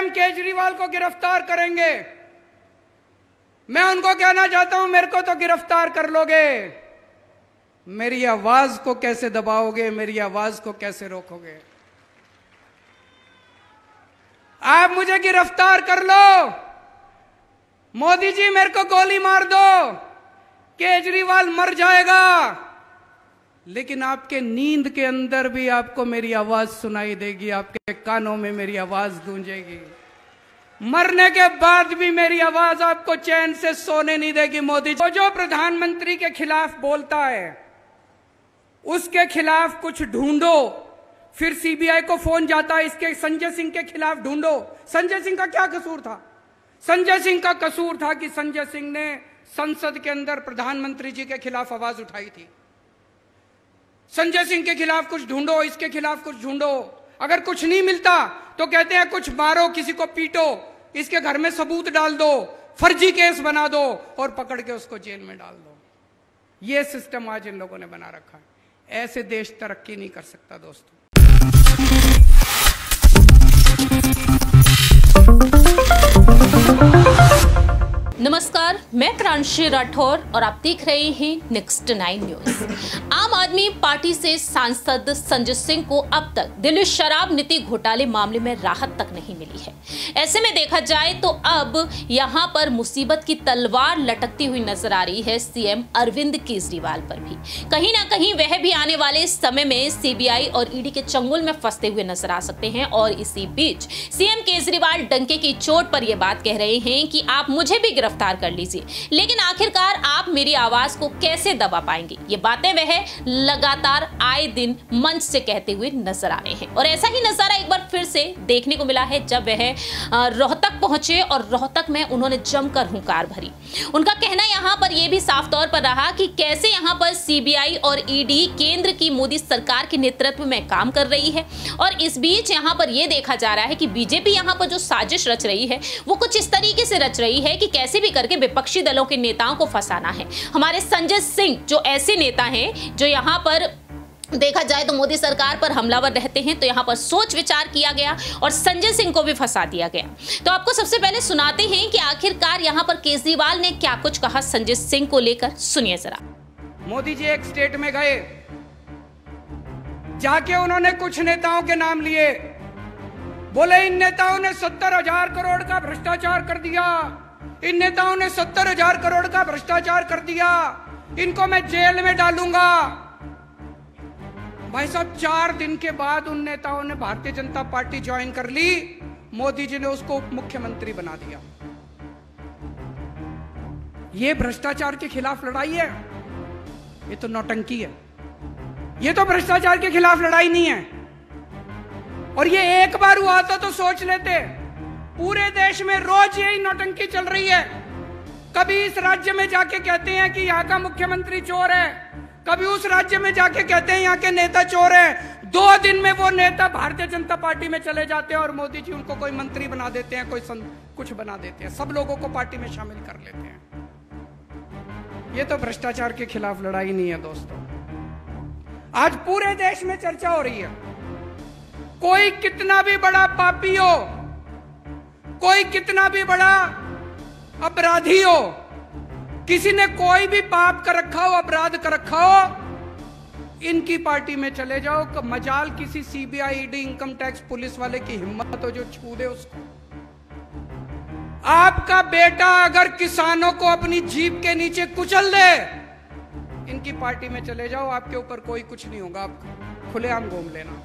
केजरीवाल को गिरफ्तार करेंगे। मैं उनको कहना चाहता हूं, मेरे को तो गिरफ्तार कर लोगे, मेरी आवाज को कैसे दबाओगे, मेरी आवाज को कैसे रोकोगे? आप मुझे गिरफ्तार कर लो, मोदी जी मेरे को गोली मार दो, केजरीवाल मर जाएगा, लेकिन आपके नींद के अंदर भी आपको मेरी आवाज सुनाई देगी, आपके कानों में मेरी आवाज गूंजेगी। मरने के बाद भी मेरी आवाज आपको चैन से सोने नहीं देगी। मोदी जी जो प्रधानमंत्री के खिलाफ बोलता है उसके खिलाफ कुछ ढूंढो, फिर सीबीआई को फोन जाता है इसके संजय सिंह के खिलाफ ढूंढो। संजय सिंह का क्या कसूर था? संजय सिंह का कसूर था कि संजय सिंह ने संसद के अंदर प्रधानमंत्री जी के खिलाफ आवाज उठाई थी। संजय सिंह के खिलाफ कुछ ढूंढो, इसके खिलाफ कुछ ढूंढो। अगर कुछ नहीं मिलता तो कहते हैं कुछ मारो, किसी को पीटो, इसके घर में सबूत डाल दो, फर्जी केस बना दो और पकड़ के उसको जेल में डाल दो। यह सिस्टम आज इन लोगों ने बना रखा है। ऐसे देश तरक्की नहीं कर सकता दोस्तों। नमस्कार, मैं प्रांशी राठौर और आप देख रहे हैं नेक्स्ट 9 न्यूज। आम आदमी पार्टी से सांसद संजय सिंह को अब तक दिल्ली शराब नीति घोटाले मामले में राहत तक नहीं मिली है। ऐसे में देखा जाए तो अब यहां पर मुसीबत की तलवार लटकती हुई नजर आ रही है सीएम अरविंद केजरीवाल पर भी। कहीं ना कहीं वह भी आने वाले समय में सीबीआई और ईडी के चंगुल में फंसते हुए नजर आ सकते हैं। और इसी बीच सीएम केजरीवाल डंके की चोट पर यह बात कह रहे हैं कि आप मुझे भी गिरफ्तार कर लीजिए, लेकिन आखिरकार आप मेरी आवाज को कैसे दबा पाएंगे? ये बातें वह लगातार आए दिन मंच से कहते हुए नजर आ रहे हैं। और ऐसा ही नजारा एक बार फिर से देखने को मिला है जब वह रोहतक पहुंचे और रोहतक में उन्होंने जमकर हुंकार भरी। उनका कहना यहां पर यह भी साफ तौर पर रहा कि कैसे यहां पर सीबीआई और ईडी केंद्र की मोदी सरकार के नेतृत्व में काम कर रही है। और इस बीच यहां पर यह देखा जा रहा है कि बीजेपी यहां पर जो साजिश रच रही है वो कुछ इस तरीके से रच रही है कि कैसे भी करके विपक्षी दलों के नेताओं को फंसाना है। हमारे संजय सिंह जो ऐसे नेता हैं जो यहां पर देखा जाए तो मोदी सरकार पर हमलावर रहते हैं, तो यहां पर सोच विचार किया गया और संजय सिंह को भी फंसा दिया गया। तो आपको सबसे पहले सुनाते हैं कि आखिरकार यहां पर केजरीवाल ने क्या कुछ कहा संजय सिंह को लेकर। सुनिए जरा। मोदी जी एक स्टेट में गए, जाके उन्होंने कुछ नेताओं के नाम लिए, बोले इन नेताओं ने 70,000 करोड़ का भ्रष्टाचार कर दिया, इन नेताओं ने 70,000 करोड़ का भ्रष्टाचार कर दिया, इनको मैं जेल में डालूंगा। भाई साहब 4 दिन के बाद उन नेताओं ने भारतीय जनता पार्टी ज्वाइन कर ली। मोदी जी ने उसको उप मुख्यमंत्री बना दिया। ये भ्रष्टाचार के खिलाफ लड़ाई है? ये तो नौटंकी है। ये तो भ्रष्टाचार के खिलाफ लड़ाई नहीं है। और ये एक बार हुआ तो सोच लेते। पूरे देश में रोज यही नौटंकी चल रही है। कभी इस राज्य में जाके कहते हैं कि यहाँ का मुख्यमंत्री चोर है, कभी उस राज्य में जाके कहते हैं यहाँ के नेता चोर है। 2 दिन में वो नेता भारतीय जनता पार्टी में चले जाते हैं और मोदी जी उनको कोई मंत्री बना देते हैं, कोई कुछ बना देते हैं, सब लोगों को पार्टी में शामिल कर लेते हैं। ये तो भ्रष्टाचार के खिलाफ लड़ाई नहीं है दोस्तों। आज पूरे देश में चर्चा हो रही है। कोई कितना भी बड़ा पापी हो, कोई कितना भी बड़ा अपराधी हो, किसी ने कोई भी पाप कर रखा हो, अपराध कर रखा हो, इनकी पार्टी में चले जाओ। मजाल किसी CBI, ED, income tax police वाले की हिम्मत हो जो छू दे उसको। आपका बेटा अगर किसानों को अपनी जीभ के नीचे कुचल दे, इनकी पार्टी में चले जाओ, आपके ऊपर कोई कुछ नहीं होगा, आप खुलेआम घूम लेना।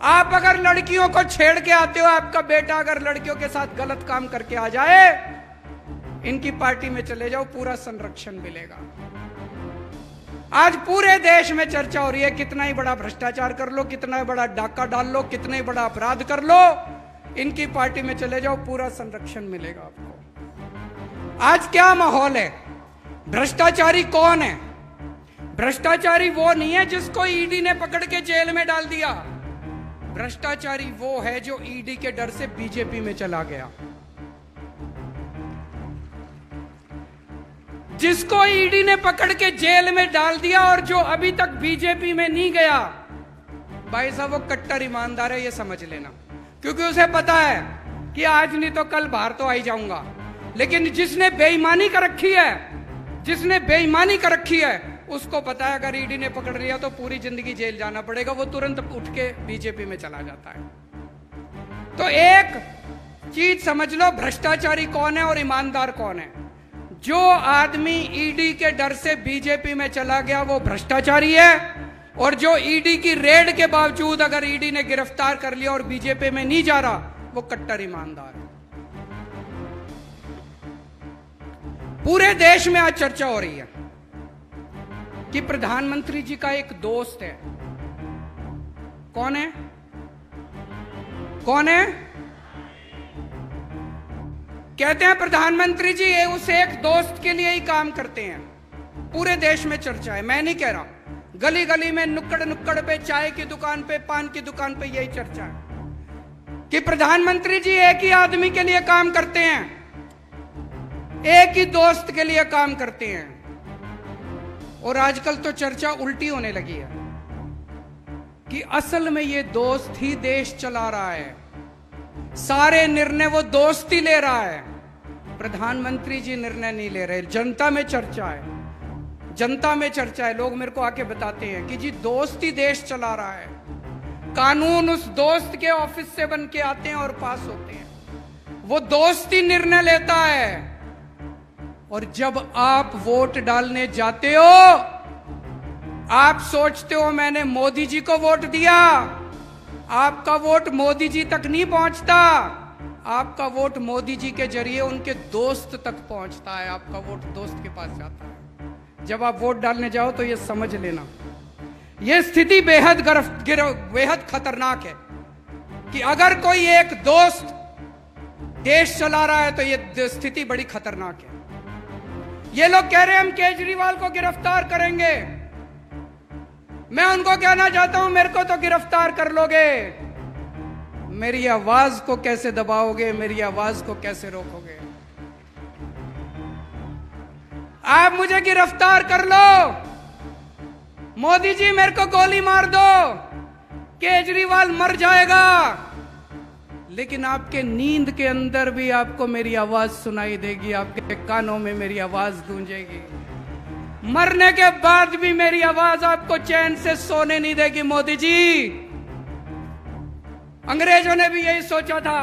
आप अगर लड़कियों को छेड़ के आते हो, आपका बेटा अगर लड़कियों के साथ गलत काम करके आ जाए, इनकी पार्टी में चले जाओ, पूरा संरक्षण मिलेगा। आज पूरे देश में चर्चा हो रही है, कितना ही बड़ा भ्रष्टाचार कर लो, कितना ही बड़ा डाका डाल लो, कितना ही बड़ा अपराध कर लो, इनकी पार्टी में चले जाओ, पूरा संरक्षण मिलेगा आपको। आज क्या माहौल है? भ्रष्टाचारी कौन है? भ्रष्टाचारी वो नहीं है जिसको ईडी ने पकड़ के जेल में डाल दिया। भ्रष्टाचारी वो है जो ईडी के डर से बीजेपी में चला गया। जिसको ईडी ने पकड़ के जेल में डाल दिया और जो अभी तक बीजेपी में नहीं गया, भाई साहब वो कट्टर ईमानदार है, ये समझ लेना। क्योंकि उसे पता है कि आज नहीं तो कल बाहर तो आ ही जाऊंगा, लेकिन जिसने बेईमानी कर रखी है, जिसने बेईमानी कर रखी है, उसको पता है अगर ईडी ने पकड़ लिया तो पूरी जिंदगी जेल जाना पड़ेगा। वो तुरंत उठ के बीजेपी में चला जाता है। तो एक चीज समझ लो, भ्रष्टाचारी कौन है और ईमानदार कौन है। जो आदमी ईडी के डर से बीजेपी में चला गया वो भ्रष्टाचारी है, और जो ईडी की रेड के बावजूद अगर ईडी ने गिरफ्तार कर लिया और बीजेपी में नहीं जा रहा, वो कट्टर ईमानदार है। पूरे देश में आज चर्चा हो रही है कि प्रधानमंत्री जी का एक दोस्त है। कौन है? कौन है? कहते हैं प्रधानमंत्री जी ये उस एक दोस्त के लिए ही काम करते हैं। पूरे देश में चर्चा है, मैं नहीं कह रहा, गली गली में, नुक्कड़ नुक्कड़ पे, चाय की दुकान पे, पान की दुकान पे यही चर्चा है कि प्रधानमंत्री जी एक ही आदमी के लिए काम करते हैं, एक ही दोस्त के लिए काम करते हैं। और आजकल तो चर्चा उल्टी होने लगी है कि असल में ये दोस्त ही देश चला रहा है, सारे निर्णय वो दोस्त ही ले रहा है, प्रधानमंत्री जी निर्णय नहीं ले रहे। जनता में चर्चा है, जनता में चर्चा है। लोग मेरे को आके बताते हैं कि जी दोस्त ही देश चला रहा है, कानून उस दोस्त के ऑफिस से बन के आते हैं और पास होते हैं, वो दोस्त ही निर्णय लेता है। और जब आप वोट डालने जाते हो, आप सोचते हो मैंने मोदी जी को वोट दिया, आपका वोट मोदी जी तक नहीं पहुंचता, आपका वोट मोदी जी के जरिए उनके दोस्त तक पहुंचता है, आपका वोट दोस्त के पास जाता है। जब आप वोट डालने जाओ तो ये समझ लेना, ये स्थिति बेहद खतरनाक है कि अगर कोई एक दोस्त देश चला रहा है तो ये स्थिति बड़ी खतरनाक है। ये लोग कह रहे हैं हम केजरीवाल को गिरफ्तार करेंगे। मैं उनको कहना चाहता हूं मेरे को तो गिरफ्तार कर लोगे, मेरी आवाज को कैसे दबाओगे, मेरी आवाज को कैसे रोकोगे? आप मुझे गिरफ्तार कर लो, मोदी जी मेरे को गोली मार दो, केजरीवाल मर जाएगा, लेकिन आपके नींद के अंदर भी आपको मेरी आवाज सुनाई देगी, आपके कानों में मेरी आवाज गूंजेगी। मरने के बाद भी मेरी आवाज आपको चैन से सोने नहीं देगी। मोदी जी, अंग्रेजों ने भी यही सोचा था।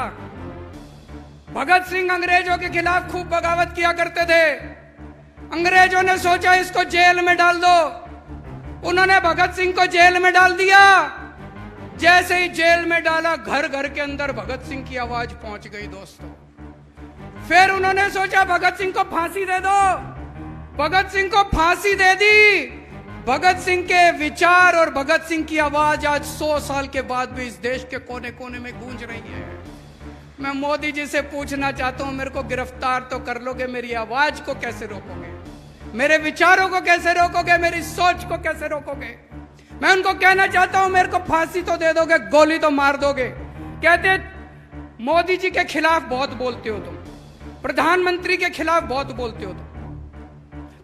भगत सिंह अंग्रेजों के खिलाफ खूब बगावत किया करते थे। अंग्रेजों ने सोचा इसको जेल में डाल दो, उन्होंने भगत सिंह को जेल में डाल दिया। जैसे ही जेल में डाला, घर घर के अंदर भगत सिंह की आवाज पहुंच गई दोस्तों। फिर उन्होंने सोचा भगत सिंह को फांसी दे दो, भगत सिंह को फांसी दे दी। भगत सिंह के विचार और भगत सिंह की आवाज आज 100 साल के बाद भी इस देश के कोने कोने में गूंज रही है। मैं मोदी जी से पूछना चाहता हूं, मेरे को गिरफ्तार तो कर लोगे, मेरी आवाज को कैसे रोकोगे, मेरे विचारों को कैसे रोकोगे, मेरी सोच को कैसे रोकोगे? मैं उनको कहना चाहता हूं मेरे को फांसी तो दे दोगे, गोली तो मार दोगे। कहते मोदी जी के खिलाफ बहुत बोलते हो तुम, प्रधानमंत्री के खिलाफ बहुत बोलते हो तुम।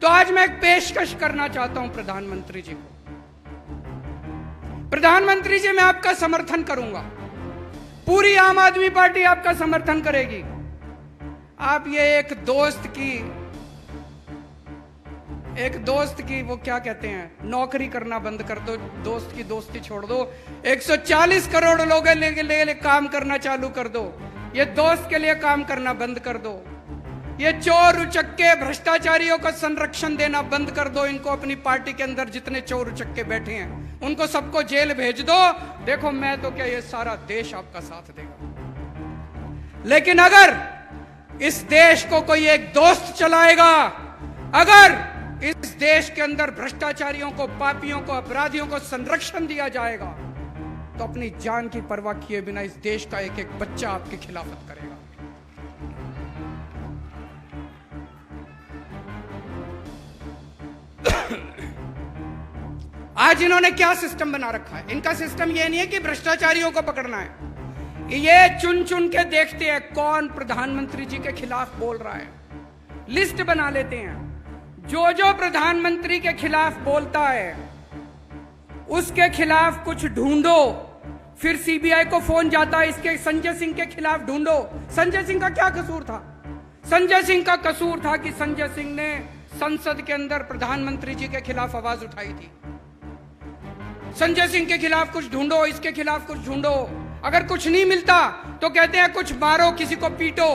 तो आज मैं एक पेशकश करना चाहता हूं प्रधानमंत्री जी को। प्रधानमंत्री जी, मैं आपका समर्थन करूंगा, पूरी आम आदमी पार्टी आपका समर्थन करेगी। आप ये एक दोस्त की वो क्या कहते हैं, नौकरी करना बंद कर दो, दोस्त की दोस्ती छोड़ दो। 140 करोड़ लोगों के लिए काम करना चालू कर दो, ये दोस्त के लिए काम करना बंद कर दो। ये चोर उचक्के भ्रष्टाचारियों को संरक्षण देना बंद कर दो। इनको अपनी पार्टी के अंदर जितने चोर उचक्के बैठे हैं उनको सबको जेल भेज दो। देखो मैं तो क्या, ये सारा देश आपका साथ देगा। लेकिन अगर इस देश को कोई एक दोस्त चलाएगा, अगर इस देश के अंदर भ्रष्टाचारियों को, पापियों को, अपराधियों को संरक्षण दिया जाएगा, तो अपनी जान की परवाह किए बिना इस देश का एक एक बच्चा आपकी खिलाफत करेगा। आज इन्होंने क्या सिस्टम बना रखा है? इनका सिस्टम ये नहीं है कि भ्रष्टाचारियों को पकड़ना है, ये चुन चुन के देखते हैं कौन प्रधानमंत्री जी के खिलाफ बोल रहा है, लिस्ट बना लेते हैं। जो प्रधानमंत्री के खिलाफ बोलता है उसके खिलाफ कुछ ढूंढो, फिर सीबीआई को फोन जाता है इसके संजय सिंह के खिलाफ ढूंढो। संजय सिंह का क्या कसूर था? संजय सिंह का कसूर था कि संजय सिंह ने संसद के अंदर प्रधानमंत्री जी के खिलाफ आवाज उठाई थी। संजय सिंह के खिलाफ कुछ ढूंढो, इसके खिलाफ कुछ ढूंढो। अगर कुछ नहीं मिलता तो कहते हैं कुछ मारो, किसी को पीटो,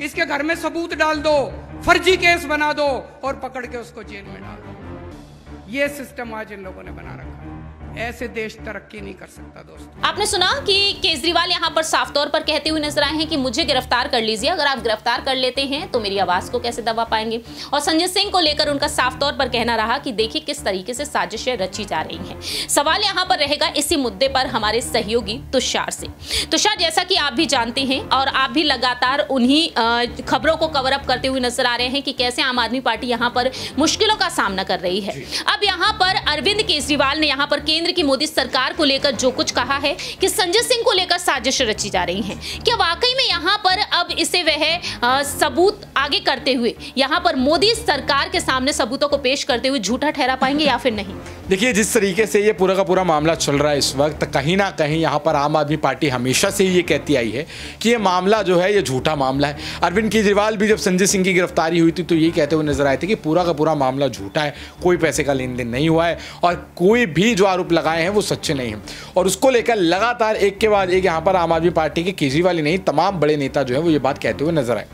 इसके घर में सबूत डाल दो, फर्जी केस बना दो और पकड़ के उसको जेल में डाल दो। ये सिस्टम आज इन लोगों ने बना रखा है। ऐसे देश तरक्की नहीं कर सकता दोस्तों। आपने सुना कि केजरीवाल यहां पर साफ तौर पर कहते हुए नजर आए हैं कि मुझे गिरफ्तार कर लीजिए, अगर आप गिरफ्तार कर लेते हैं तो मेरी आवाज को कैसे दबा पाएंगे। और संजय सिंह को लेकर उनका साफ तौर पर कहना रहा कि देखिए किस तरीके से साजिशें रची जा रही हैं। सवाल यहां पर रहेगा इसी मुद्दे पर हमारे सहयोगी तुषार से। तुषार, जैसा कि आप भी जानते हैं और आप भी लगातार उन्हीं खबरों को कवर अप करते हुए नजर आ रहे हैं कि कैसे आम आदमी पार्टी यहां पर मुश्किलों का सामना कर रही है। अब यहां पर अरविंद केजरीवाल ने यहां पर केंद्र की मोदी सरकार को लेकर जो कुछ कहा है कि संजय सिंह को लेकर साजिश रची जा रही है, क्या वाकई में यहां पर अब इसे वह सबूत आगे करते हुए यहां पर मोदी सरकार के सामने सबूतों को पेश करते हुए झूठा ठहरा पाएंगे या फिर नहीं? देखिए, जिस तरीके से ये पूरा का पूरा मामला चल रहा है इस वक्त, कहीं ना कहीं यहाँ पर आम आदमी पार्टी हमेशा से ये कहती आई है कि ये मामला जो है ये झूठा मामला है। अरविंद केजरीवाल भी जब संजय सिंह की गिरफ्तारी हुई थी तो ये कहते हुए नजर आए थे कि पूरा का पूरा मामला झूठा है, कोई पैसे का लेन देन नहीं हुआ है और कोई भी जो आरोप लगाए हैं वो सच्चे नहीं हैं। और उसको लेकर लगातार एक के बाद एक यहाँ पर आम आदमी पार्टी के केजरीवाल ही नहीं तमाम बड़े नेता जो है वो ये बात कहते हुए नजर आए।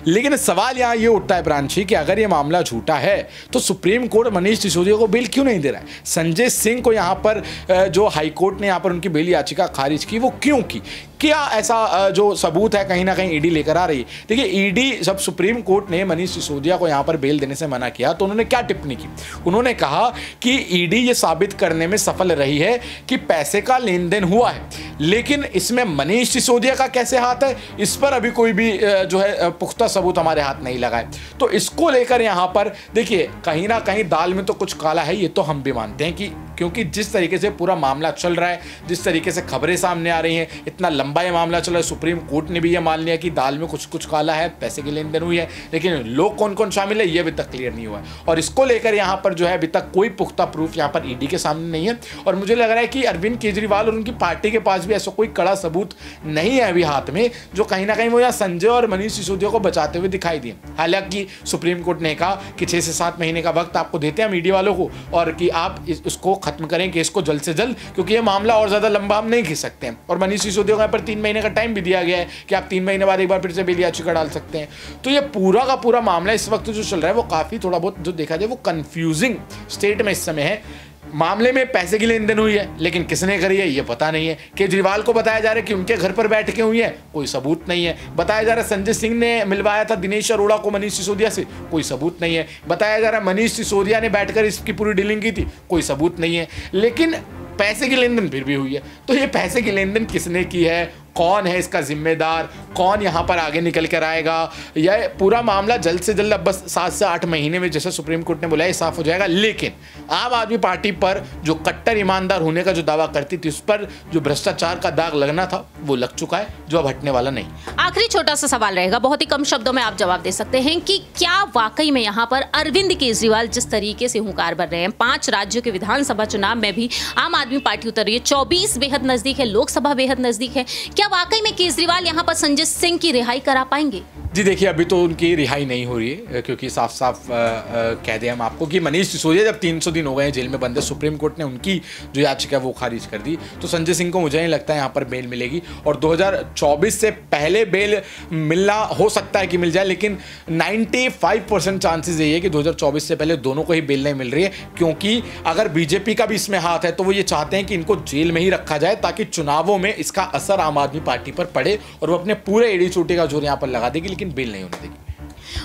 लेकिन सवाल यहाँ ये उठता है प्रांशी कि अगर ये मामला झूठा है तो सुप्रीम कोर्ट मनीष सिसोदिया को बेल क्यों नहीं दे रहा है? संजय सिंह को यहाँ पर जो हाई कोर्ट ने यहाँ पर उनकी बेल याचिका खारिज की वो क्यों की? क्या ऐसा जो सबूत है कहीं ना कहीं ईडी लेकर आ रही है? देखिए, ईडी जब सुप्रीम कोर्ट ने मनीष सिसोदिया को यहाँ पर बेल देने से मना किया तो उन्होंने क्या टिप्पणी की? उन्होंने कहा कि ईडी ये साबित करने में सफल रही है कि पैसे का लेन देन हुआ है, लेकिन इसमें मनीष सिसोदिया का कैसे हाथ है, इस पर अभी कोई भी जो है पुख्ता सबूत हमारे हाथ नहीं लगा है। तो इसको लेकर यहाँ पर देखिए, कहीं ना कहीं दाल में तो कुछ काला है, ये तो हम भी मानते हैं कि क्योंकि जिस तरीके से पूरा मामला चल रहा है, जिस तरीके से खबरें सामने आ रही हैं, इतना लंबा ये मामला चल रहा है, सुप्रीम कोर्ट ने भी ये मान लिया कि दाल में कुछ काला है, पैसे की लेन देन हुई है, लेकिन लोग कौन कौन शामिल है ये अभी तक क्लियर नहीं हुआ है। और इसको लेकर यहाँ पर जो है अभी तक कोई पुख्ता प्रूफ यहाँ पर ईडी के सामने नहीं है। और मुझे लग रहा है कि अरविंद केजरीवाल और उनकी पार्टी के पास भी ऐसा कोई कड़ा सबूत नहीं है अभी हाथ में, जो कहीं ना कहीं वो यहाँ संजय और मनीष सिसोदिया को बचाते हुए दिखाई दिए। हालांकि सुप्रीम कोर्ट ने कहा कि 6 से 7 महीने का वक्त आपको देते हैं मीडिया वालों को, और कि आप इसको खत्म करें केस को जल्द से जल्द, क्योंकि ये मामला और ज्यादा लंबा हम नहीं खींच सकते हैं। और मनीष सिसोदिया को यहाँ पर 3 महीने का टाइम भी दिया गया है कि आप 3 महीने बाद एक बार फिर से बेल याचिका डाल सकते हैं। तो ये पूरा का पूरा मामला इस वक्त जो चल रहा है वो काफी थोड़ा बहुत जो देखा जाए वो कंफ्यूजिंग स्टेट में इस समय है। मामले में पैसे की लेन देन हुई है, लेकिन किसने करी है ये पता नहीं है। केजरीवाल को बताया जा रहा है कि उनके घर पर बैठ के हुई है, कोई सबूत नहीं है। बताया जा रहा है संजय सिंह ने मिलवाया था दिनेश अरोड़ा को मनीष सिसोदिया से, कोई सबूत नहीं है। बताया जा रहा है मनीष सिसोदिया ने बैठकर इसकी पूरी डीलिंग की थी, कोई सबूत नहीं है। लेकिन पैसे की लेन देन फिर भी हुई है। तो ये पैसे की लेन देन किसने की है, कौन है इसका जिम्मेदार, कौन यहाँ पर आगे निकल कर आएगा, यह पूरा मामला जल्द से जल्द अब बस 7 से 8 महीने में जैसे सुप्रीम कोर्ट ने बोला है साफ हो जाएगा। लेकिन आम आदमी पार्टी पर जो कट्टर ईमानदार होने का जो दावा करती थी, उस पर जो भ्रष्टाचार का दाग लगना था वो लग चुका है, जो अब हटने वाला नहीं। आखिरी छोटा सा सवाल रहेगा, बहुत ही कम शब्दों में आप जवाब दे सकते हैं कि क्या वाकई में यहाँ पर अरविंद केजरीवाल जिस तरीके से हुंकार भर रहे हैं, 5 राज्यों के विधानसभा चुनाव में भी आम आदमी पार्टी उतर रही है, 24 बेहद नजदीक है, लोकसभा बेहद नजदीक है, क्या वाकई में केजरीवाल यहां पर संजय सिंह की रिहाई करा पाएंगे? जी देखिए, अभी तो उनकी रिहाई नहीं हो रही है, क्योंकि साफ साफ कह दें हम आपको कि मनीष सिसोदिया जब 300 दिन हो गए जेल में बंद है, सुप्रीम कोर्ट ने उनकी जो याचिका वो खारिज कर दी, तो संजय सिंह को मुझे नहीं लगता है यहाँ पर बेल मिलेगी। और 2024 से पहले बेल मिलना हो सकता है कि मिल जाए, लेकिन 95% चांसेस यही है कि 2024 से पहले दोनों को ही बेल नहीं मिल रही है। क्योंकि अगर बीजेपी का भी इसमें हाथ है तो वो ये चाहते हैं कि इनको जेल में ही रखा जाए, ताकि चुनावों में इसका असर आम आदमी पार्टी पर पड़े और वो अपने पूरे एड़ी चोटी का जोर यहाँ पर लगा देगी, लेकिन बिल नहीं होने देगी।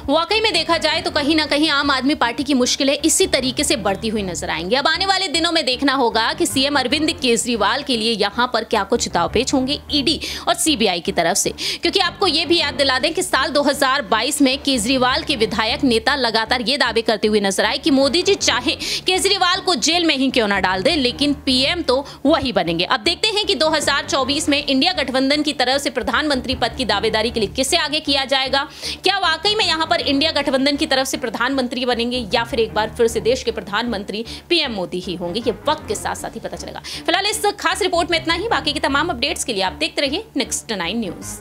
वाकई में देखा जाए तो कहीं ना कहीं आम आदमी पार्टी की मुश्किलें इसी तरीके से बढ़ती हुई नजर आएंगी। अब आने वाले दिनों में देखना होगा कि सीएम अरविंद केजरीवाल के लिए यहां पर क्या कुछ दावपेच होंगे ईडी और सीबीआई की तरफ से, क्योंकि आपको यह भी याद दिला दें कि साल 2022 में केजरीवाल के विधायक नेता लगातार ये दावे करते हुए नजर आए कि मोदी जी चाहे केजरीवाल को जेल में ही क्यों ना डाल दें, लेकिन पीएम तो वही बनेंगे। अब देखते हैं कि 2024 में इंडिया गठबंधन की तरफ से प्रधानमंत्री पद की दावेदारी के लिए किसे आगे किया जाएगा। क्या वाकई में यहाँ पर इंडिया गठबंधन की तरफ से प्रधानमंत्री बनेंगे या फिर एक बार फिर से देश के प्रधानमंत्री पीएम मोदी ही होंगे, ये वक्त के साथ साथ ही पता चलेगा। फिलहाल इस खास रिपोर्ट में इतना ही। बाकी की तमाम अपडेट्स के लिए आप देखते रहिए नेक्स्ट 9 न्यूज।